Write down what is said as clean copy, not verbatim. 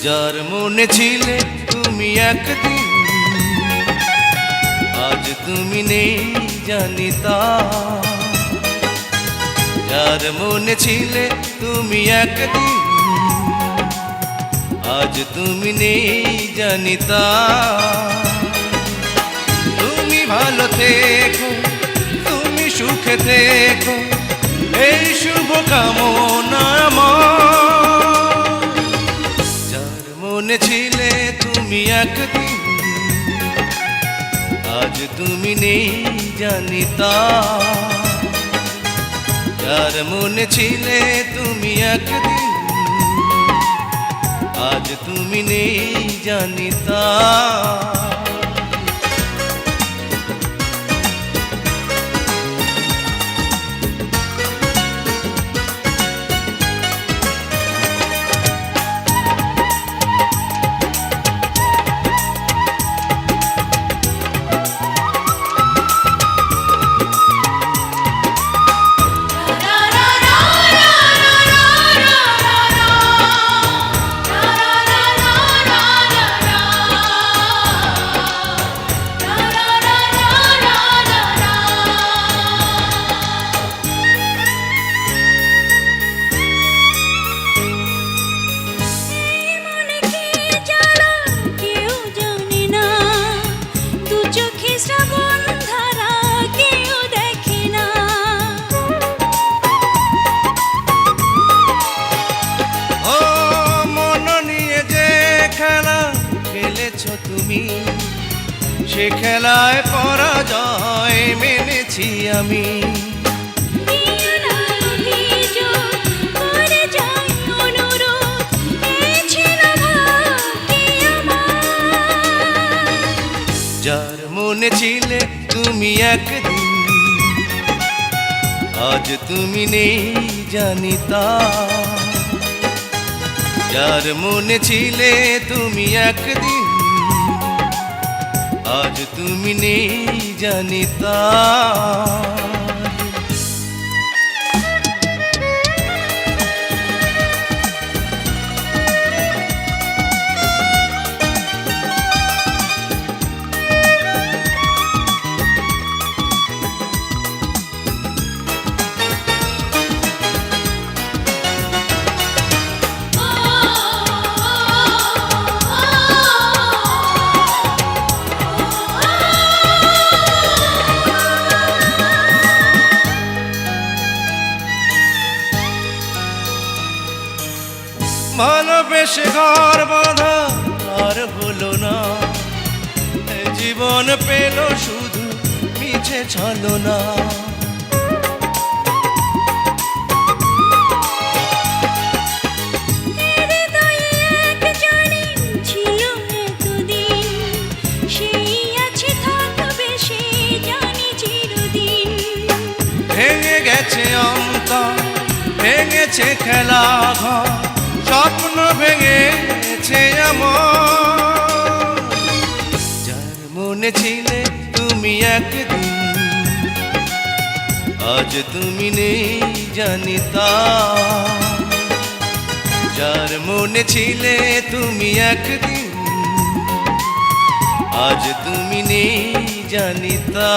যার মনে ছিলে তুমি একদিন, আজ তুমি নেই জানি তা। যার মনে ছিলে তুমি একদিন, আজ তুমি নেই জানি তা। তুমি ভালো থেকো, তুমি সুখে থেকো, এই শুভ কামনা আমার। যার মনে ছিলে তুমি একদিন, আজ তুমি নেই জানি তা। যার মনে ছিলে তুমি একদিন, আজ তুমি নেই জানি তা। তুমি সে খেলায় পরাজয় মেনেছি আমি। যার মনে ছিলে তুমি একদিন, আজ তুমি নেই জানি তা। যার মনে ছিলে তুমি একদিন, আজ তুমি নেই জানি তা। ভালোবেসে ঘর বাঁধা আর হলো না, জীবন পেল শুধু মিছে ছলনা। ভেঙে গেছে অন্তর, ভেঙেছে খেলা ঘর, স্বপ্ন ভেঙেছে আমার। যার মনে ছিলে তুমি একদিন, আজ তুমি নেই জানি তা। যার মনে ছিলে তুমি একদিন, আজ তুমি নেই জানি তা।